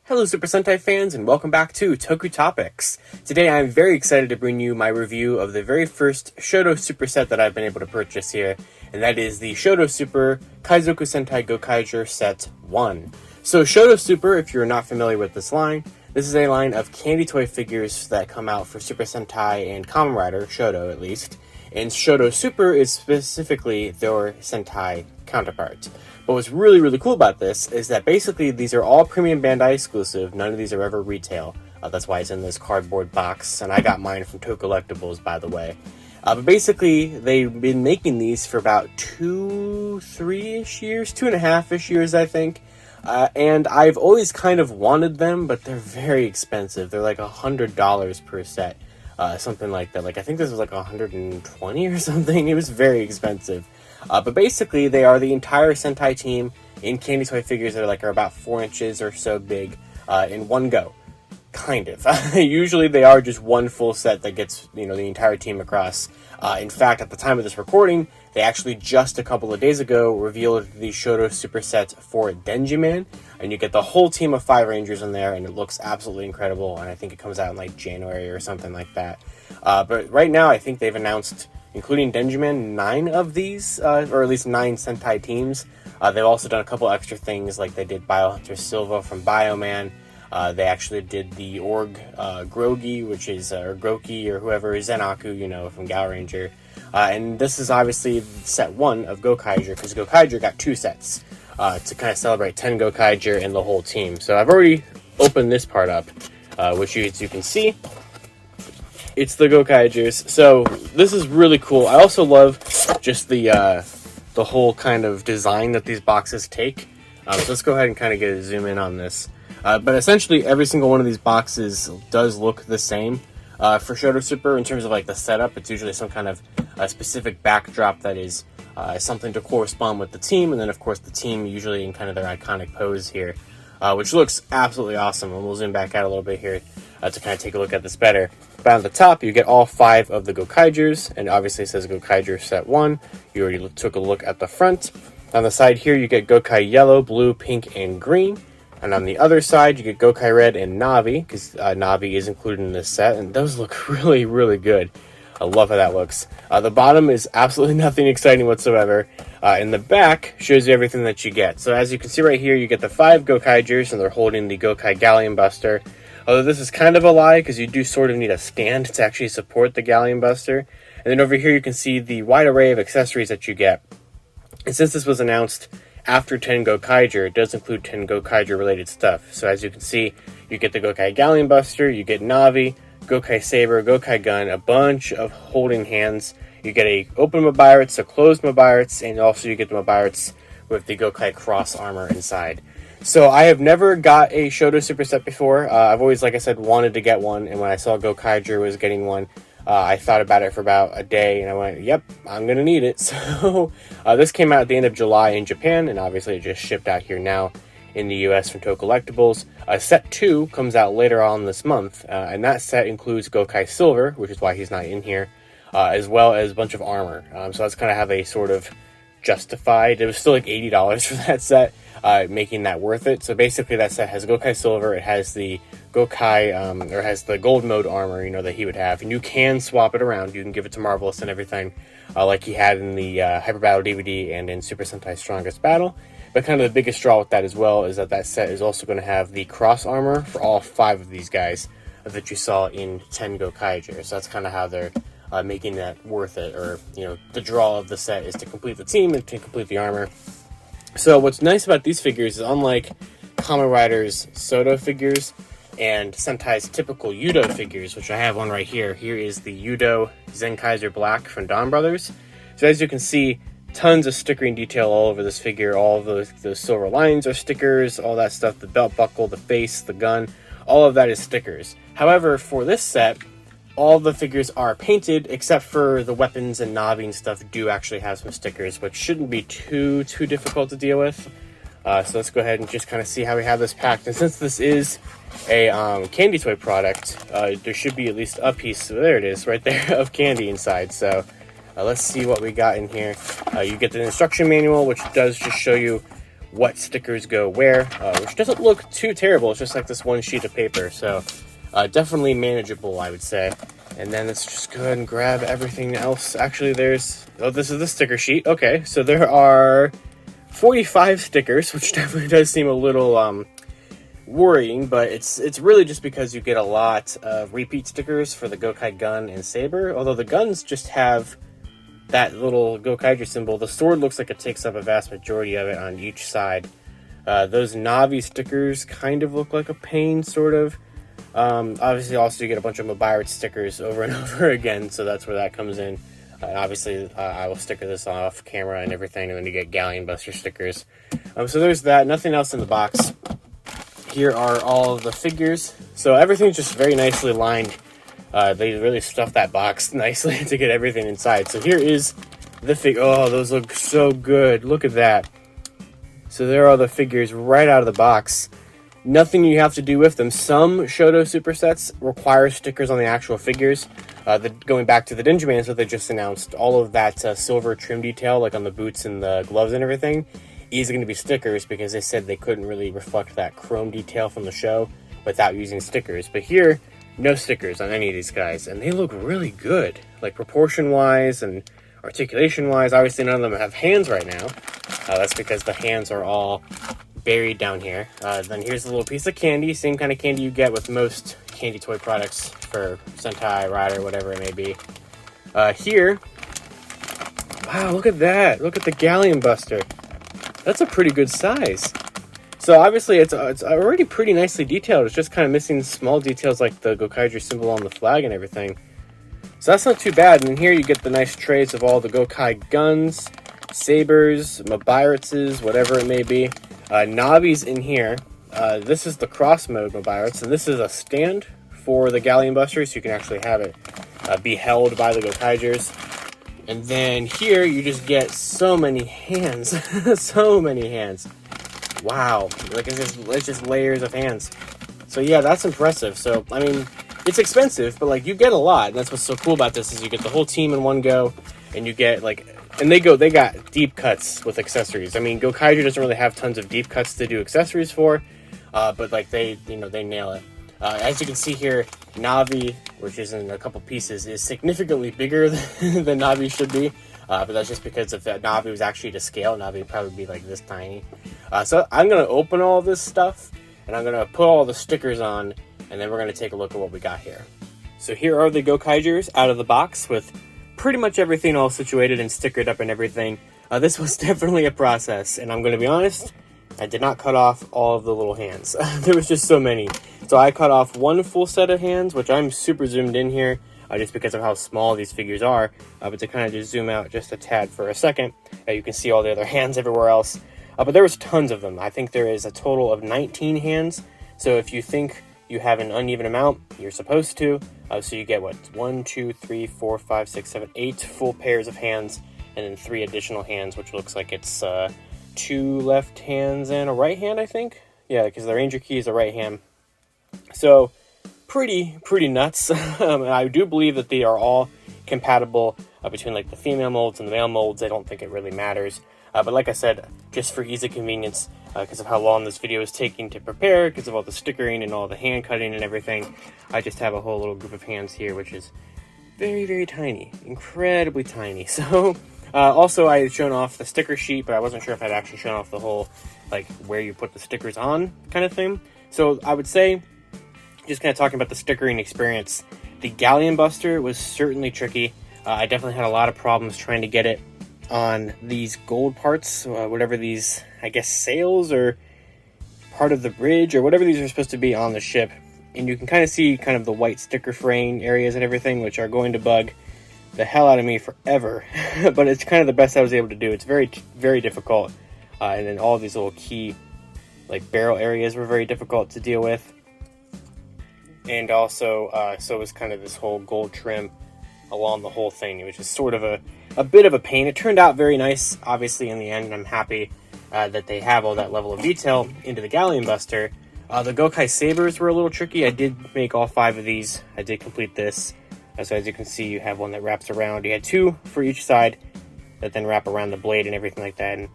Hello Super Sentai fans and welcome back to Toku Topics. Today I'm very excited to bring you my review of the very first SHODO Super set that I've been able to purchase here, and that is the SHODO Super Kaizoku Sentai Gokaiger Set 1. So SHODO Super, if you're not familiar with this line, this is a line of candy toy figures that come out for Super Sentai and Kamen Rider, SHODO at least, and SHODO Super is specifically their Sentai counterpart. But what's really cool about this is that basically these are all Premium Bandai exclusive. None of these are ever retail. That's why it's in this cardboard box, and I got mine from Toku Collectibles, by the way. But basically, they've been making these for about 2-3-ish years, 2.5-ish years, I think. And I've always kind of wanted them, but they're very expensive. They're like $100 per set, something like that. Like I think this was like $120 or something. It was very expensive. But basically, they are the entire Sentai team in candy toy figures that are about 4 inches or so big in one go. Kind of. Usually they are just one full set that gets, the entire team across. In fact, at the time of this recording, they actually just a couple of days ago revealed the SHODO Super Set for Denjiman, and you get the whole team of 5 Rangers in there, and it looks absolutely incredible, and I think it comes out in January or something like that. But right now, I think they've announced, including Denjiman, 9 of these, or at least 9 Sentai teams. They've also done a couple extra things, like they did Biohunter Silva from Bioman. They actually did the Org Grogi, which is, or Groki, or whoever, Zenaku, from Gal Ranger. And this is obviously set 1 of Gokaiger, because Gokaiger got 2 sets to kind of celebrate 10 Gokaiger and the whole team. So I've already opened this part up, which as you can see, it's the Gokaigers. So this is really cool. I also love just the whole kind of design that these boxes take. So let's go ahead and kind of get a zoom in on this. But essentially every single one of these boxes does look the same for SHODO Super in terms of the setup. It's usually some kind of specific backdrop that is something to correspond with the team, and then of course the team usually in kind of their iconic pose here, which looks absolutely awesome. And we'll zoom back out a little bit here to kind of take a look at this better. But on the top, you get all 5 of the Gokaigers, and obviously it says Gokaiger Set 1. You already took a look at the front. On the side here, you get Gokai Yellow, Blue, Pink, and Green. And on the other side, you get Gokai Red and Navi, because Navi is included in this set, and those look really good. I love how that looks. The bottom is absolutely nothing exciting whatsoever. And the back shows you everything that you get. So as you can see right here, you get the 5 Gokaigers, and they're holding the Gokai Galleon Buster. Although this is kind of a lie, because you do sort of need a stand to actually support the Galleon Buster. And then over here you can see the wide array of accessories that you get. And since this was announced after 10 Gokaiger, it does include 10 Gokaiger related stuff. So as you can see, you get the Gokai Galleon Buster, you get Navi, Gokai Saber, Gokai Gun, a bunch of holding hands. You get a open Mabiritz, a closed Mabiritz, and also you get the Mabiritz with the Gokai Cross armor inside. So I have never got a SHODO Super Set before. I've always, like I said, wanted to get one, and when I saw Gokaiger was getting one, I thought about it for about a day, and I went, yep, I'm going to need it. So this came out at the end of July in Japan, and obviously it just shipped out here now in the US from Toku Collectibles. Set 2 comes out later on this month, and that set includes Gokai Silver, which is why he's not in here, as well as a bunch of armor. So that's kind of how they sort of justified. It was still $80 for that set, making that worth it. So basically that set has Gokai Silver, it has the Gokai, or has the gold mode armor, that he would have, and you can swap it around. You can give it to Marvelous and everything, like he had in the Hyper Battle DVD and in Super Sentai Strongest Battle. But kind of the biggest draw with that as well is that set is also going to have the cross armor for all 5 of these guys that you saw in 10 Gokaiger. So that's kind of how they're making that worth it, or the draw of the set is to complete the team and to complete the armor. So what's nice about these figures is, unlike Kamen Rider's SHODO figures and Sentai's typical Yudo figures, which I have one right here. Here is the Yudo Zenkaiser Black from Dawn Brothers. So as you can see, tons of stickering detail all over this figure. All of those silver lines are stickers, all that stuff, the belt buckle, the face, the gun, all of that is stickers. However, for this set, all the figures are painted, except for the weapons and Navi and stuff do actually have some stickers, which shouldn't be too difficult to deal with. So let's go ahead and just kind of see how we have this packed. And since this is a candy toy product, there should be at least a piece, there it is, right there, of candy inside. So let's see what we got in here. You get the instruction manual, which does just show you what stickers go where, which doesn't look too terrible. It's just like this one sheet of paper, so definitely manageable, I would say. And then let's just go ahead and grab everything else. Actually, this is the sticker sheet. Okay, so there are 45 stickers, which definitely does seem a little worrying, but it's really just because you get a lot of repeat stickers for the Gokai gun and saber, although the guns just have that little Gokaiger symbol. The sword looks like it takes up a vast majority of it on each side. Those Navi stickers kind of look like a pain, sort of. Obviously, also you get a bunch of Mobirat stickers over and over again, so that's where that comes in. Obviously, I will sticker this off camera and everything, and then you get Galleon Buster stickers. So there's that. Nothing else in the box. Here are all of the figures. So everything's just very nicely lined. They really stuffed that box nicely to get everything inside. So here is the figure. Oh, those look so good. Look at that. So there are the figures right out of the box. Nothing you have to do with them. Some SHODO Super Sets require stickers on the actual figures. Going back to the Ninjamans that they just announced, all of that silver trim detail, like on the boots and the gloves and everything, is going to be stickers because they said they couldn't really reflect that chrome detail from the show without using stickers. But here, no stickers on any of these guys, and they look really good, like proportion-wise and articulation-wise. Obviously, none of them have hands right now. That's because the hands are all buried down here. Then here's a little piece of candy, same kind of candy you get with most candy toy products for Sentai, Rider, whatever it may be. Here, wow, look at that. Look at the Galleon Buster. That's a pretty good size. So obviously it's already pretty nicely detailed. It's just kind of missing small details like the Gokaiger symbol on the flag and everything. So that's not too bad. And here you get the nice trays of all the Gokai guns, sabers, Mobiratses, whatever it may be. Navi's in here. This is the cross mode Mobirats, and this is a stand for the Galleon Buster, so you can actually have it be held by the Gokaigers. And then here you just get so many hands. So many hands. Wow. Like it's just layers of hands. So yeah, that's impressive. So, I mean, it's expensive, but like you get a lot. And that's what's so cool about this is you get the whole team in one go, and you get like, and they got deep cuts with accessories. I mean, Gokaiger doesn't really have tons of deep cuts to do accessories for, but like they nail it. As you can see here, Navi, which is in a couple pieces, is significantly bigger than Navi should be. But that's just because if that Navi was actually to scale, Navi would probably be like this tiny. So I'm going to open all this stuff, and I'm going to put all the stickers on, and then we're going to take a look at what we got here. So here are the Gokaigers out of the box with pretty much everything all situated and stickered up and everything. This was definitely a process, and I'm going to be honest, I did not cut off all of the little hands. There was just so many. So I cut off one full set of hands, which I'm super zoomed in here, just because of how small these figures are. But to kind of just zoom out just a tad for a second, you can see all the other hands everywhere else. But there was tons of them. I think there is a total of 19 hands. So if you think you have an uneven amount, you're supposed to. So you get, 1, 2, 3, 4, 5, 6, 7, 8 full pairs of hands, and then 3 additional hands, which looks like it's 2 left hands and a right hand, I think. Yeah, because the Ranger key is a right hand. So pretty nuts. I do believe that they are all compatible between like the female molds and the male molds. I don't think it really matters. But like I said, just for ease of convenience, because of how long this video is taking to prepare, because of all the stickering and all the hand cutting and everything, I just have a whole little group of hands here, which is very, very tiny. Incredibly tiny. So, also I had shown off the sticker sheet, but I wasn't sure if I'd actually shown off the whole, like, where you put the stickers on kind of thing. So I would say, just kind of talking about the stickering experience, the Galleon Buster was certainly tricky. I definitely had a lot of problems trying to get it on these gold parts, whatever these, I guess, sails or part of the bridge or whatever these are supposed to be on the ship. And you can kind of see kind of the white sticker frame areas and everything, which are going to bug the hell out of me forever. But it's kind of the best I was able to do. It's very, very difficult. And then all these little key, like, barrel areas were very difficult to deal with. And also, so was kind of this whole gold trim along the whole thing. It was just sort of a bit of a pain. It turned out very nice, obviously, in the end, and I'm happy that they have all that level of detail into the Galleon Buster. The Gokai Sabers were a little tricky. I did make all 5 of these. I did complete this. So as you can see, you have one that wraps around. You had 2 for each side that then wrap around the blade and everything like that. And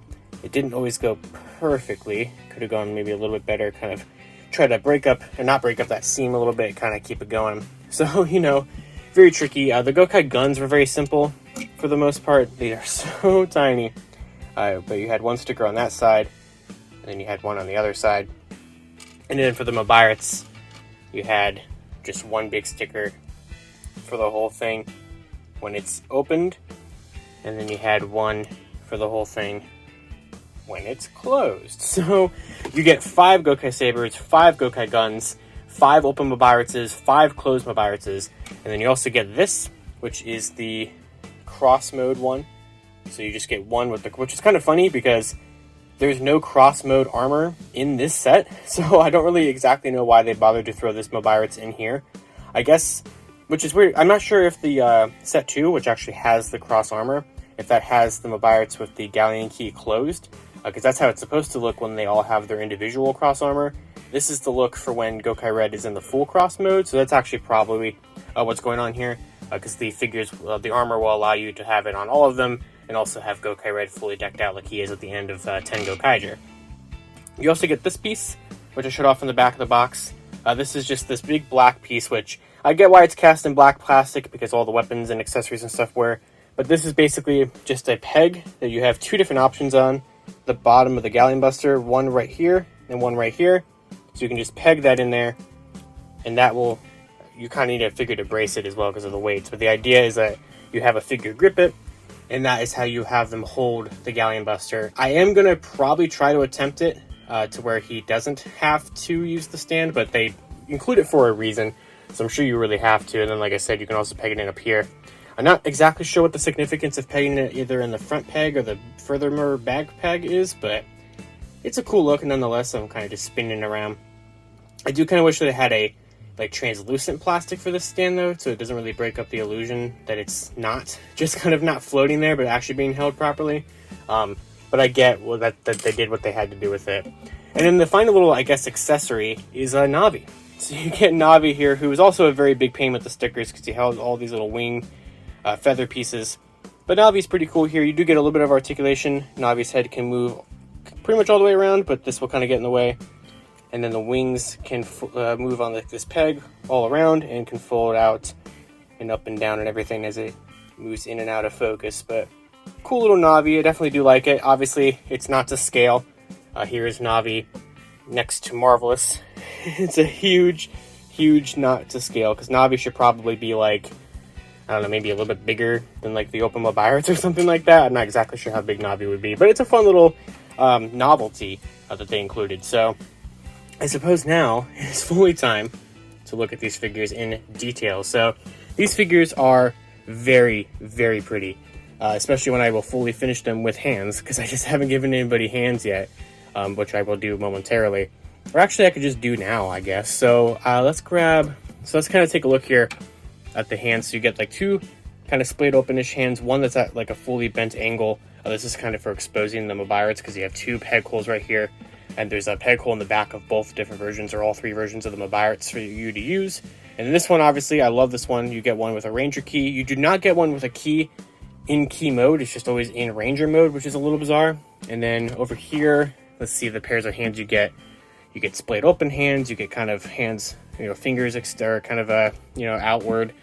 it didn't always go perfectly. Could have gone maybe a little bit better, kind of try to break up, or not break up that seam a little bit, kind of keep it going. So, very tricky. The Gokai guns were very simple for the most part. They are so tiny. But you had one sticker on that side, and then you had one on the other side. And then for the Mobiarts, you had just one big sticker for the whole thing when it's opened, and then you had one for the whole thing when it's closed. So you get 5 Gokai Sabers, 5 Gokai Guns, 5 open Mobiarts, 5 closed Mobiarts, and then you also get this, which is the cross mode one. So you just get one with the, which is kind of funny because there's no cross mode armor in this set, so I don't really exactly know why they bothered to throw this Mobiarts in here. I guess, which is weird. I'm not sure if the set 2, which actually has the cross armor, if that has the Mobiarts with the Galleon Key closed, because that's how it's supposed to look when they all have their individual cross armor. This is the look for when Gokai Red is in the full cross mode, so that's actually probably what's going on here, because the figures, the armor will allow you to have it on all of them, and also have Gokai Red fully decked out like he is at the end of 10 Gokaiger. You also get this piece, which I showed off in the back of the box. This is just this big black piece, which I get why it's cast in black plastic, because all the weapons and accessories and stuff were, but this is basically just a peg that you have 2 different options on the bottom of the Galleon Buster, one right here and one right here. So you can just peg that in there, and that will, you kind of need a figure to brace it as well because of the weights, but the idea is that you have a figure grip it, and that is how you have them hold the Galleon Buster. I am going to probably try to attempt it to where he doesn't have to use the stand, but they include it for a reason, so I'm sure you really have to. And then, like I said, you can also peg it in up here. I'm not exactly sure what the significance of pegging it either in the front peg or the furthermore back peg is, but it's a cool look nonetheless. I'm kind of just spinning around. I do kind of wish that it had a translucent plastic for this stand though, so it doesn't really break up the illusion that it's not just kind of not floating there, but actually being held properly. But I get that they did what they had to do with it. And then the final little, I guess, accessory is Navi. So you get Navi here, who is also a very big pain with the stickers because he held all these little wing feather pieces. But Navi's pretty cool here. You do get a little bit of articulation. Navi's head can move pretty much all the way around, but this will kind of get in the way. And then the wings can move on this peg all around and can fold out and up and down and everything as it moves in and out of focus. But cool little Navi. I definitely do like it. Obviously, it's not to scale. Here is Navi next to Marvelous. It's a huge, huge not to scale because Navi should probably be like, I don't know, maybe a little bit bigger than like the Open Mobiarts or something like that. I'm not exactly sure how big Navi would be, but it's a fun little novelty that they included. So I suppose now it's fully time to look at these figures in detail. So these figures are very, very pretty, especially when I will fully finish them with hands, because I just haven't given anybody hands yet, which I will do momentarily. Or actually, I could just do now, I guess. So let's kind of take a look here at the hands. So you get like 2 kind of splayed openish hands, one that's at like a fully bent angle. This is kind of for exposing the Mobiarts because you have 2 peg holes right here. And there's a peg hole in the back of both different versions, or all 3 versions of the Mobiarts for you to use. And this one, obviously, I love this one. You get one with a Ranger key. You do not get one with a key in key mode. It's just always in Ranger mode, which is a little bizarre. And then over here, let's see the pairs of hands you get. You get splayed open hands. You get kind of hands, fingers kind of outward.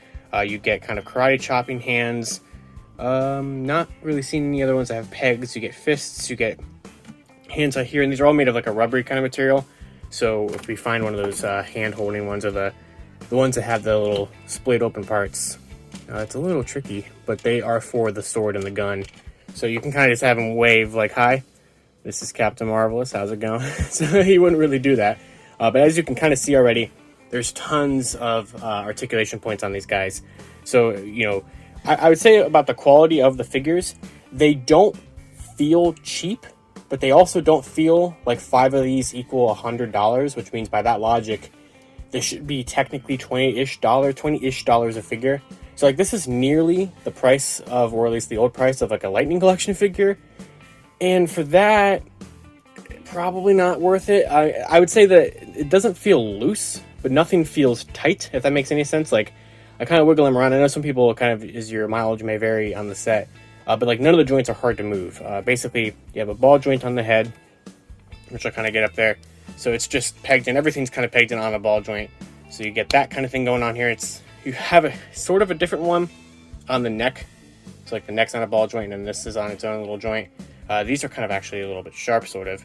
You get kind of karate chopping hands. Not really seeing any other ones that have pegs. You get fists. You get hands out here, and these are all made of like a rubbery kind of material. So if we find one of those hand holding ones, or the ones that have the little splayed open parts, it's a little tricky, but they are for the sword and the gun. So you can kind of just have him wave like, hi, this is Captain Marvelous, how's it going? So he wouldn't really do that. But as you can kind of see already, there's tons of articulation points on these guys. So, I would say about the quality of the figures, they don't feel cheap, but they also don't feel like 5 of these equal $100, which means by that logic, this should be technically $20-ish a figure. So like this is nearly the price of, or at least the old price of like a Lightning Collection figure. And for that, probably not worth it. I would say that it doesn't feel loose, but nothing feels tight, if that makes any sense. Like I kind of wiggle them around. I know some people kind of, as your mileage may vary on the set, but like none of the joints are hard to move. Basically, you have a ball joint on the head, which I'll kind of get up there. So it's just pegged in. Everything's kind of pegged in on a ball joint. So you get that kind of thing going on here. You have a sort of a different one on the neck. So like the neck's on a ball joint and this is on its own little joint. These are kind of actually a little bit sharp, sort of.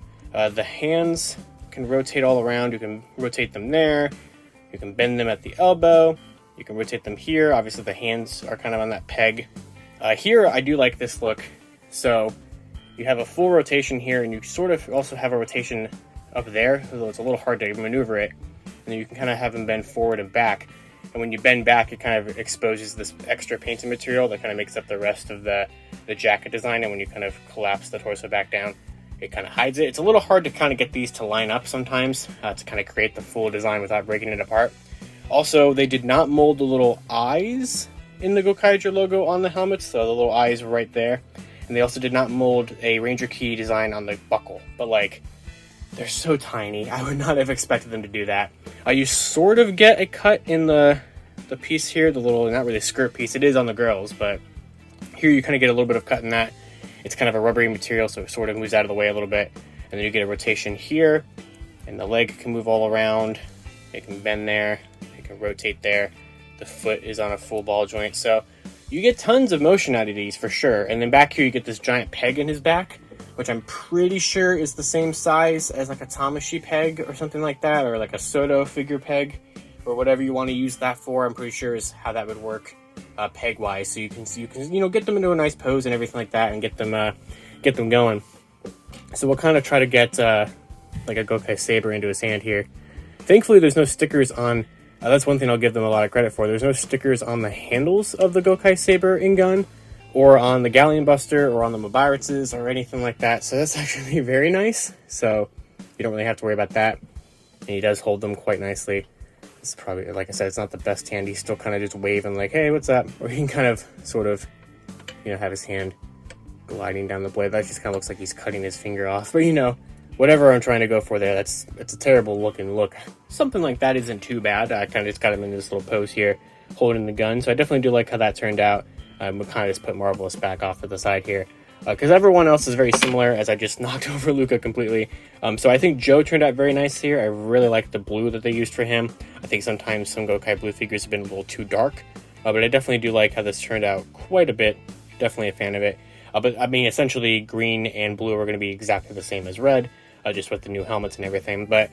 The hands can rotate all around. You can rotate them there. You can bend them at the elbow. You can rotate them here. Obviously the hands are kind of on that peg. Here I do like this look. So you have a full rotation here, and you sort of also have a rotation up there, although it's a little hard to maneuver it. And then you can kind of have them bend forward and back. And when you bend back, it kind of exposes this extra painted material that kind of makes up the rest of the jacket design. And when you kind of collapse the torso back down, it kind of hides it. It's a little hard to kind of get these to line up sometimes to kind of create the full design without breaking it apart. Also, they did not mold the little eyes in the Gokaiger logo on the helmets, so the little eyes were right there. And they also did not mold a Ranger Key design on the buckle, but like, they're so tiny. I would not have expected them to do that. You sort of get a cut in the piece here, the little, not really skirt piece. It is on the girls, but here you kind of get a little bit of cut in that. It's kind of a rubbery material, so it sort of moves out of the way a little bit. And then you get a rotation here, and the leg can move all around. It can bend there. It can rotate there. The foot is on a full ball joint. So you get tons of motion out of these for sure. And then back here you get this giant peg in his back, which I'm pretty sure is the same size as like a Tamashi peg or something like that, or like a SHODO figure peg, or whatever you want to use that for. I'm pretty sure is how that would work peg wise. So you can get them into a nice pose and everything like that, and get them going. So we'll kind of try to get like a Gokai Saber into his hand here. Thankfully, there's no stickers on. That's one thing I'll give them a lot of credit for. There's no stickers on the handles of the Gokai Saber in gun, or on the Galleon Buster, or on the Mobiritses, or anything like that. So that's actually very nice. So you don't really have to worry about that. And he does hold them quite nicely. It's probably, like I said, it's not the best hand. He's still kind of just waving like, hey, what's up? Or he can kind of, sort of, have his hand gliding down the blade. That just kind of looks like he's cutting his finger off. But, whatever I'm trying to go for there, it's a terrible looking look. Something like that isn't too bad. I kind of just got him in this little pose here, holding the gun. So I definitely do like how that turned out. We'll kind of just put Marvelous back off to the side here, because everyone else is very similar, as I just knocked over Luca completely. So I think Joe turned out very nice here. I really like the blue that they used for him. I think sometimes some Gokai blue figures have been a little too dark, but I definitely do like how this turned out quite a bit. Definitely a fan of it. But I mean, essentially green and blue are going to be exactly the same as red, just with the new helmets and everything. But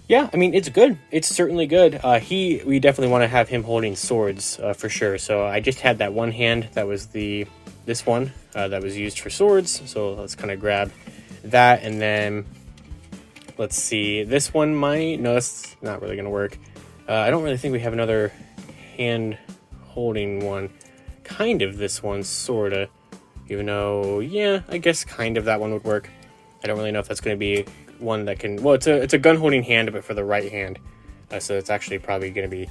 yeah, I mean, it's good. It's certainly good. We definitely want to have him holding swords for sure. So I just had that one hand that was this one that was used for swords. So let's kind of grab that, and then let's see. This one might, no, that's not really going to work. I don't really think we have another hand holding one. Kind of this one, sort of. Even though, yeah, I guess kind of that one would work. I don't really know if that's going to be one that can, well, it's a gun holding hand, but for the right hand. So it's actually probably going to be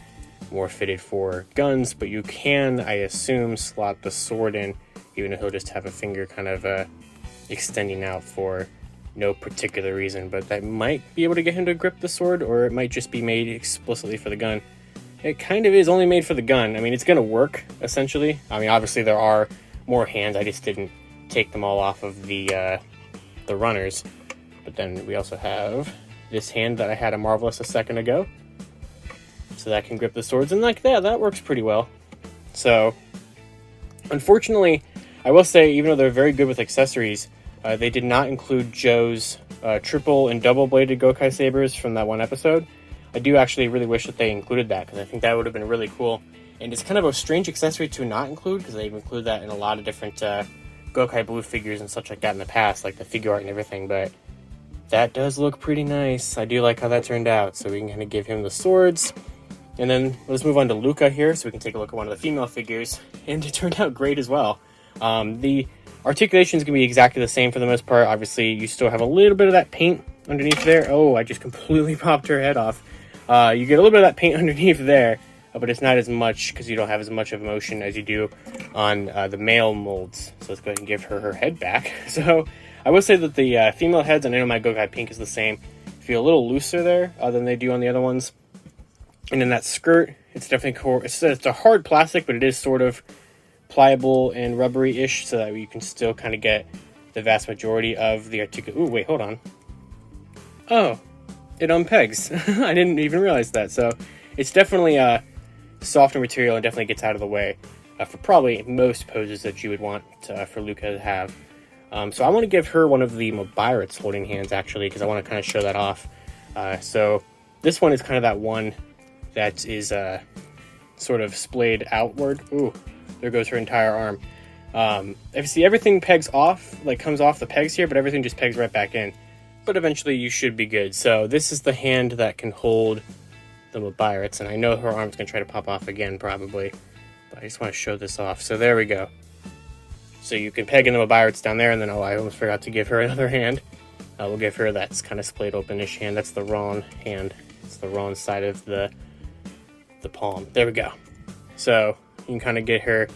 more fitted for guns, but you can, I assume, slot the sword in, even if he'll just have a finger kind of extending out for no particular reason. But that might be able to get him to grip the sword, or it might just be made explicitly for the gun. It kind of is only made for the gun. I mean, it's going to work, essentially. I mean, obviously there are more hands. I just didn't take them all off of the runners. But then we also have this hand that I had a Marvelous a second ago, so that can grip the swords, and like that works pretty well. So unfortunately, I will say, even though they're very good with accessories, they did not include Joe's triple and double bladed Gokai Sabers from that one episode. I do actually really wish that they included that, because I think that would have been really cool. And it's kind of a strange accessory to not include, because they've included that in a lot of different Gokai Blue figures and such like that in the past, like the figure art and everything. But that does look pretty nice. I do like how that turned out. So we can kind of give him the swords. And then let's move on to Luca here, so we can take a look at one of the female figures. And it turned out great as well. The articulation is going to be exactly the same for the most part. Obviously, you still have a little bit of that paint underneath there. Oh, I just completely popped her head off. You get a little bit of that paint underneath there, but it's not as much, because you don't have as much of motion as you do on the male molds. So let's go ahead and give her head back. So I would say that the female heads, and I know my Gokai Pink is the same, feel a little looser there than they do on the other ones. And then that skirt, it's definitely cool. It's a hard plastic, but it is sort of pliable and rubbery-ish, so that you can still kind of get the vast majority of the articulation. Ooh, wait, hold on. Oh, it unpegs. I didn't even realize that. So it's definitely a softer material and definitely gets out of the way for probably most poses that you would want for Luca to have. So I want to give her one of the Mobirit's holding hands, actually, because I want to kind of show that off. So this one is kind of that one that is sort of splayed outward. Ooh, there goes her entire arm. If you see, everything pegs off, like comes off the pegs here, but everything just pegs right back in. But eventually you should be good. So this is the hand that can hold the Mobirit's, and I know her arm's going to try to pop off again, probably. But I just want to show this off. So there we go. So you can peg in the Mobirit's down there, and then, oh, I almost forgot to give her another hand. We'll give her that kind of splayed open-ish hand. That's the wrong hand. It's the wrong side of the palm. There we go. So you can kind of get her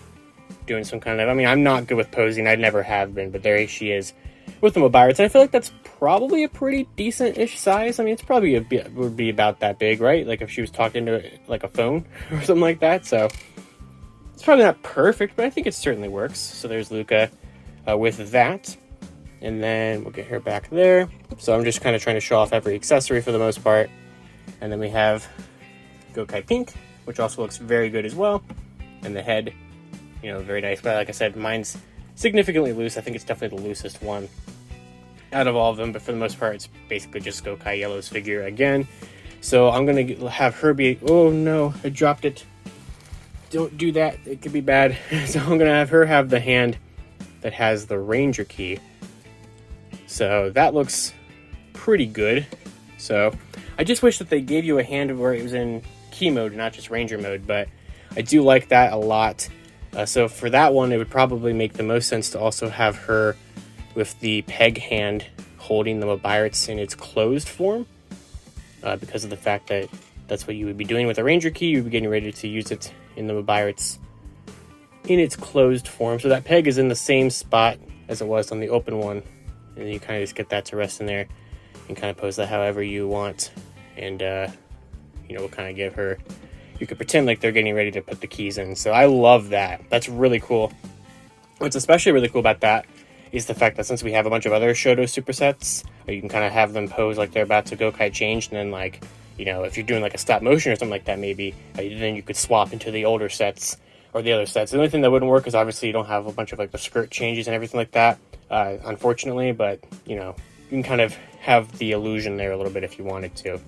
doing some kind of, I mean, I'm not good with posing. I never have been, but there she is with the Mobirit's. And I feel like that's probably a pretty decent-ish size. I mean, it's probably would be about that big, right? Like if she was talking to like a phone or something like that. So it's probably not perfect, but I think it certainly works. So there's Luca with that. And then we'll get her back there. So I'm just kind of trying to show off every accessory for the most part. And then we have Gokai Pink, which also looks very good as well. And the head, you know, very nice. But like I said, mine's significantly loose. I think it's definitely the loosest one out of all of them. But for the most part, it's basically just Gokai Yellow's figure again. So I'm going to have her be... Oh, no, I dropped it. Don't do that. It could be bad. So I'm going to have her have the hand that has the Ranger key. So that looks pretty good. So I just wish that they gave you a hand where it was in key mode, not just Ranger mode. But I do like that a lot. So for that one, it would probably make the most sense to also have her with the peg hand holding the Mobirit's in its closed form. Because of the fact that that's what you would be doing with a Ranger key. You'd be getting ready to use it in the Mobirit's in its closed form. So that peg is in the same spot as it was on the open one. And then you kind of just get that to rest in there and kind of pose that however you want. And, you know, we'll kind of give her... You could pretend like they're getting ready to put the keys in. So I love that. That's really cool. What's especially really cool about that is the fact that since we have a bunch of other SHODO Super Sets, you can kind of have them pose like they're about to Gokai change, and then, like, you know, if you're doing like a stop motion or something like that, maybe, then you could swap into the older sets or the other sets. The only thing that wouldn't work is obviously you don't have a bunch of like the skirt changes and everything like that, unfortunately, but, you know, you can kind of have the illusion there a little bit if you wanted to.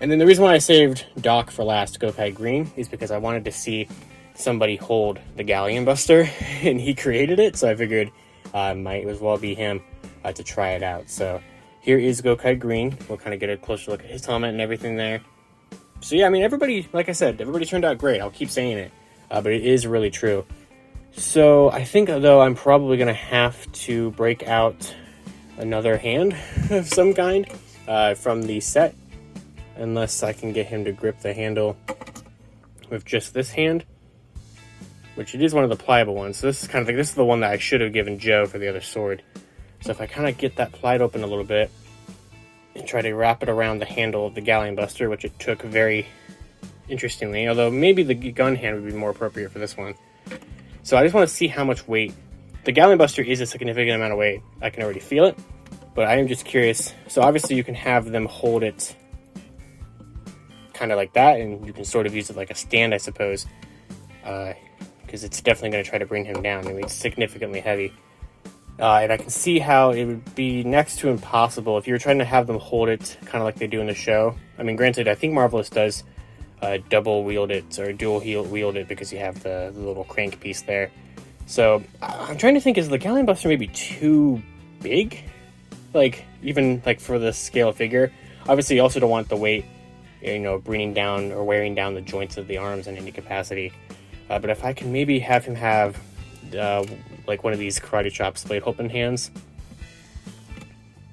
And then the reason why I saved Doc for last, Gokai Green, is because I wanted to see somebody hold the Galleon Buster, and he created it, so I figured might as well be him to try it out. So here is Gokai Green. We'll kind of get a closer look at his helmet and everything there. So yeah, I mean, everybody, like I said, everybody turned out great. I'll keep saying it, but it is really true. So I think, though, I'm probably going to have to break out another hand of some kind from the set, unless I can get him to grip the handle with just this hand, which it is one of the pliable ones. So this is kind of like, this is the one that I should have given Joe for the other sword. So if I kind of get that plied open a little bit and try to wrap it around the handle of the Galleon Buster, which it took very interestingly, although maybe the gun hand would be more appropriate for this one. So I just want to see how much weight. The Galleon Buster is a significant amount of weight. I can already feel it, but I am just curious. So obviously you can have them hold it kind of like that, and you can sort of use it like a stand, I suppose, because it's definitely going to try to bring him down. I mean, it's significantly heavy. And I can see how it would be next to impossible if you were trying to have them hold it kind of like they do in the show. I mean, granted, I think Marvelous does double wield it or dual wield it because you have the little crank piece there. So I'm trying to think, is the Galleon Buster maybe too big? Like, even like for the scale figure? Obviously, you also don't want the weight, you know, bringing down or wearing down the joints of the arms in any capacity. But if I can maybe have him have like one of these karate chop splayed open hands,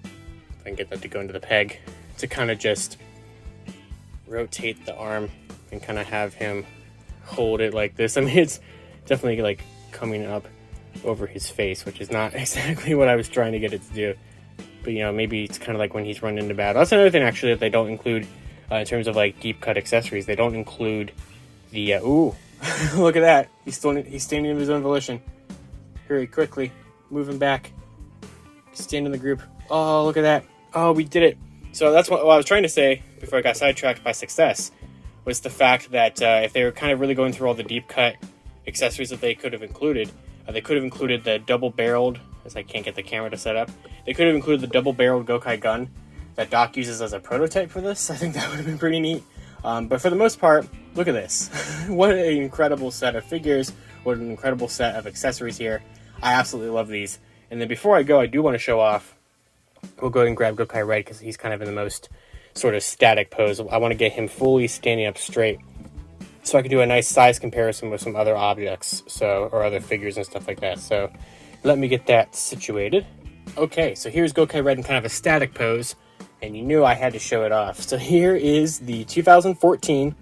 if I can get that to go into the peg, to kind of just rotate the arm and kind of have him hold it like this. I mean, it's definitely like coming up over his face, which is not exactly what I was trying to get it to do. But, you know, maybe it's kind of like when he's running into battle. That's another thing, actually, that they don't include in terms of like deep cut accessories. They don't include the ooh, look at that. He's standing of his own volition. Hurry, quickly, move him back. Stand in the group. Oh, look at that. Oh, we did it. So that's what I was trying to say before I got sidetracked by success, was the fact that if they were kind of really going through all the deep cut accessories that they could have included the double-barreled, as I can't get the camera to set up, they could have included the double-barreled Gokai gun that Doc uses as a prototype for this. I think that would have been pretty neat. But for the most part, look at this. What an incredible set of figures. What an incredible set of accessories here. I absolutely love these. And then before I go, I do want to show off. We'll go ahead and grab Gokai Red because he's kind of in the most sort of static pose. I want to get him fully standing up straight so I can do a nice size comparison with some other objects, or other figures and stuff like that. So let me get that situated. Okay, so here's Gokai Red in kind of a static pose, and you knew I had to show it off. So here is the 2014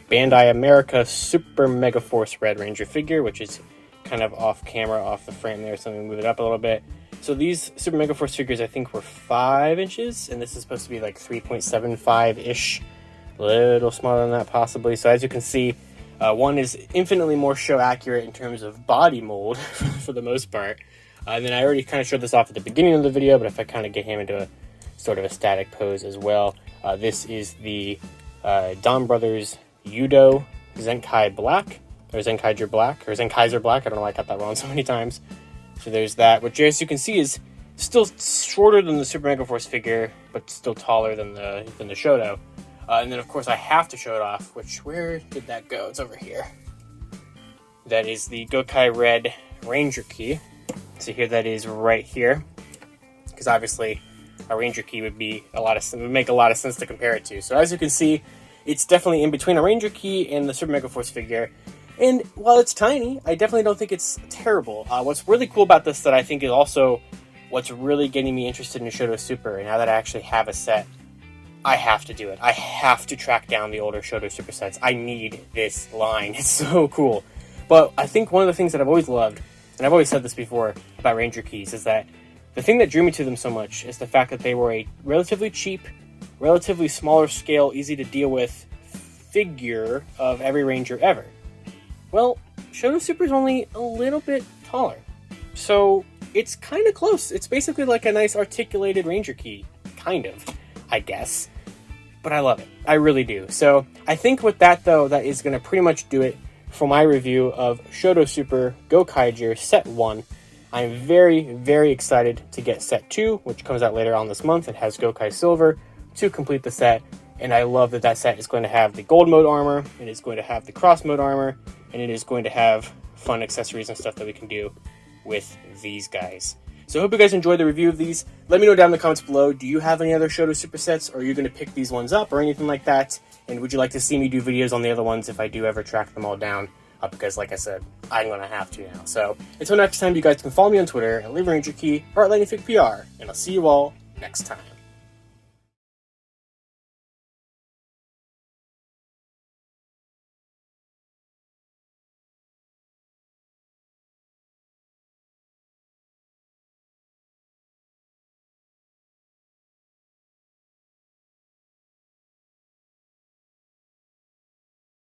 Bandai America Super Mega Force Red Ranger figure, which is kind of off camera, off the frame there, so I'm going to move it up a little bit. So these Super Mega Force figures I think were 5 inches, and this is supposed to be like 3.75-ish. A little smaller than that possibly. So as you can see, one is infinitely more show accurate in terms of body mold for the most part. And then I already kind of showed this off at the beginning of the video, but if I kind of get him into a sort of a static pose as well, this is the Don Brothers Yudo Zenkai Black, or Zenkaiger Black, or Zenkaiser Black. I don't know why I got that wrong so many times. So there's that, which as you can see is still shorter than the Super Mega Force figure, but still taller than the SHODO. And then, of course, I have to show it off, where did that go? It's over here. That is the Gokai Red Ranger Key. So here that is right here. Because obviously, a Ranger Key would make a lot of sense to compare it to. So as you can see, it's definitely in between a Ranger Key and the Super Mega Force figure. And while it's tiny, I definitely don't think it's terrible. What's really cool about this that I think is also what's really getting me interested in SHODO Super, and now that I actually have a set, I have to do it. I have to track down the older SHODO Super Sets. I need this line. It's so cool. But I think one of the things that I've always loved, and I've always said this before about Ranger Keys, is that the thing that drew me to them so much is the fact that they were a relatively cheap, relatively smaller scale, easy to deal with figure of every Ranger ever. Well, SHODO Super is only a little bit taller. So it's kind of close. It's basically like a nice articulated Ranger Key. Kind of, I guess. But I love it. I really do. So I think with that, though, that is going to pretty much do it for my review of SHODO Super Gokaiger Set 1. I'm very, very excited to get Set 2, which comes out later on this month. It has Gokai Silver to complete the set. And I love that that set is going to have the gold mode armor, it is going to have the cross mode armor, and it is going to have fun accessories and stuff that we can do with these guys. So I hope you guys enjoyed the review of these. Let me know down in the comments below, do you have any other SHODO Super Sets, or are you going to pick these ones up, or anything like that? And would you like to see me do videos on the other ones if I do ever track them all down? Because like I said, I'm going to have to now. So until next time, you guys can follow me on Twitter at LiveRangerKey or at LightningFigPR, and I'll see you all next time.